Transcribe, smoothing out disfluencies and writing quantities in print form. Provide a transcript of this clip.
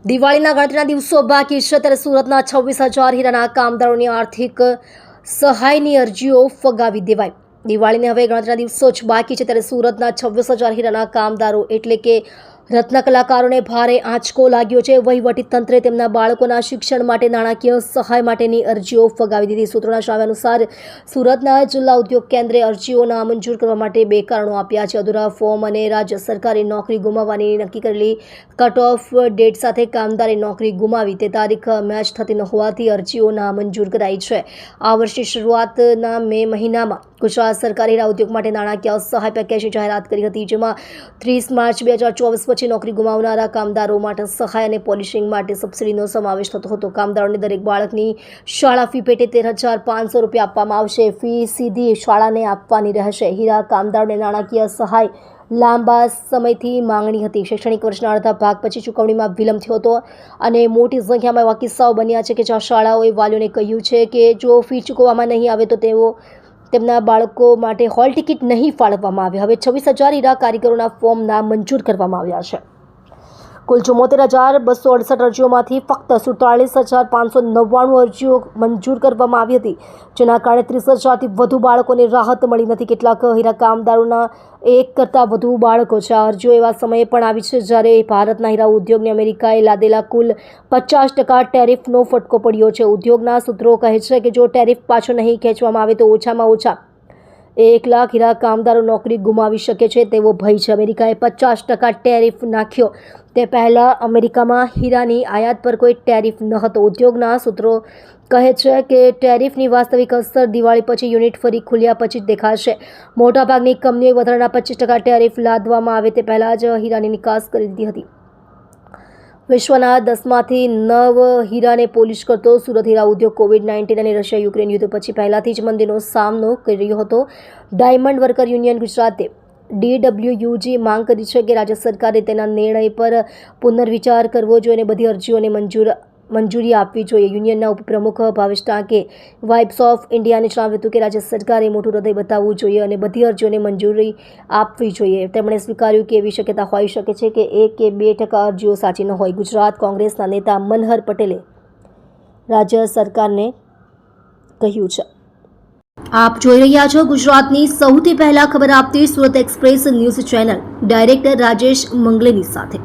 દિવાળીના ગણતરીના દિવસો બાકી છે ત્યારે સુરતના 26,000 હીરાના કામદારોની આર્થિક સહાયની અરજીઓ ફગાવી દેવાઈ। દિવાળીને હવે ગણતરીના દિવસો જ બાકી છે ત્યારે સુરતના 26,000 હીરાના કામદારો એટલે કે રત્ન કલાકારોને ભારે આંચકો લાગ્યો છે। વહીવટી તંત્રે તેમના બાળકોના શિક્ષણ માટે નાણાકીય સહાય માટેની અરજીઓ ફગાવી દીધી। સૂત્રોના જણાવ્યા અનુસાર સુરતના જિલ્લા ઉદ્યોગ કેન્દ્રે અરજીઓ નામંજૂર કરવા માટે બે કારણો આપ્યા છે। અધૂરા ફોર્મ અને રાજ્ય સરકારે નોકરી ગુમાવવાની નક્કી કરેલી કટ ઓફ ડેટ સાથે કામદારે નોકરી ગુમાવી તે તારીખ મેચ થતી ન હોવાથી અરજીઓ નામંજૂર કરાઈ છે। આ વર્ષની શરૂઆતના મે મહિનામાં ગુજરાત સરકારે હીરા ઉદ્યોગ માટે નાણાકીય સહાય પેકેજની જાહેરાત કરી હતી, જેમાં 30 માર્ચ 2024 પછી નોકરી ગુમાવનારા કામદારો માટે સહાય અને પોલિશિંગ માટે સબસિડીનો સમાવેશ થતો હતો। કામદારોને દરેક બાળકની શાળા ફી પેટે 13,500 રૂપિયા આપવામાં આવશે। ફી સીધી શાળાને આપવાની રહેશે। હીરા કામદારોને નાણાકીય સહાય લાંબા સમયથી માંગણી હતી। શૈક્ષણિક વર્ષના અડધા ભાગ પછી ચૂકવણીમાં વિલંબ થયો હતો અને મોટી સંખ્યામાં એવા કિસ્સાઓ બન્યા છે કે જ્યાં શાળાઓએ વાલીઓને કહ્યું છે કે જો ફી ચૂકવવામાં નહીં આવે તો તેમના બાળકો માટે હોલ ટિકિટ નહીં ફાળવવામાં આવે। હવે 26,000 હીરા કારીગરોના ફોર્મ નામંજૂર કરવામાં આવ્યા છે। કુલ 74,268 અરજીઓમાંથી ફક્ત 47,599 અરજીઓ મંજૂર કરવામાં આવી હતી, જેના કારણે 30,000થી વધુ બાળકોને રાહત મળી નથી। કેટલાક હીરા કામદારોના એક કરતાં વધુ બાળકો છે। આ અરજીઓ એવા સમયે પણ આવી છે જ્યારે ભારતના હીરા ઉદ્યોગને અમેરિકાએ લાદેલા કુલ 50% ટેરિફનો ફટકો પડ્યો છે। ઉદ્યોગના સૂત્રો કહે છે કે જો ટેરિફ પાછો નહીં ખેંચવામાં આવે તો ઓછામાં ઓછા 1 લાખ હીરા કામદારો નોકરી ગુમાવી શકે છે તેવો ભય છે। અમેરિકાએ 50% ટેરિફ નાખ્યો તે પહેલાં અમેરિકામાં હીરાની આયાત પર કોઈ ટેરિફ ન હતો। ઉદ્યોગના સૂત્રો કહે છે કે ટેરિફની વાસ્તવિક અસર દિવાળી પછી યુનિટ ફરી ખુલ્યા પછી જ દેખાશે। મોટાભાગની કંપનીઓએ વધારાના 25% ટેરિફ લાદવામાં આવે તે પહેલાં જ હીરાની નિકાસ કરી દીધી હતી। વિશ્વના 10માંથી 9 હીરાને પોલિશ કરતો સુરત હીરા ઉદ્યોગ કોવિડ-19 અને રશિયા યુક્રેન યુદ્ધ પછી પહેલાથી જ મંદીનો સામનો કરી રહ્યો હતો। ડાયમંડ વર્કર યુનિયન ગુજરાતે DWUG માંગ કરી છે કે રાજ્ય સરકારે તેના નિર્ણય પર પુનર્વિચાર કરવો જોઈએ અને બધી અરજીઓને મંજૂરી આપવી જોઈએ। યુનિયનના ઉપપ્રમુખ ભાવેશ ટાંકે વાઇબ્સ ઓફ ઇન્ડિયાને જણાવ્યું હતું કે રાજ્ય સરકારે મોટું હૃદય બતાવવું જોઈએ અને બધી અરજીઓને મંજૂરી આપવી જોઈએ। તેમણે સ્વીકાર્યું કે એવી શક્યતા હોઈ શકે છે કે 1 કે 2% અરજીઓ સાચી ન હોય। ગુજરાત કોંગ્રેસના નેતા મનહર પટેલે રાજ્ય સરકારને કહ્યું છે। આપ જોઈ રહ્યા છો ગુજરાતની સૌથી પહેલા ખબર આપતી Surat express news channel director Rajesh મંગલેની સાથે।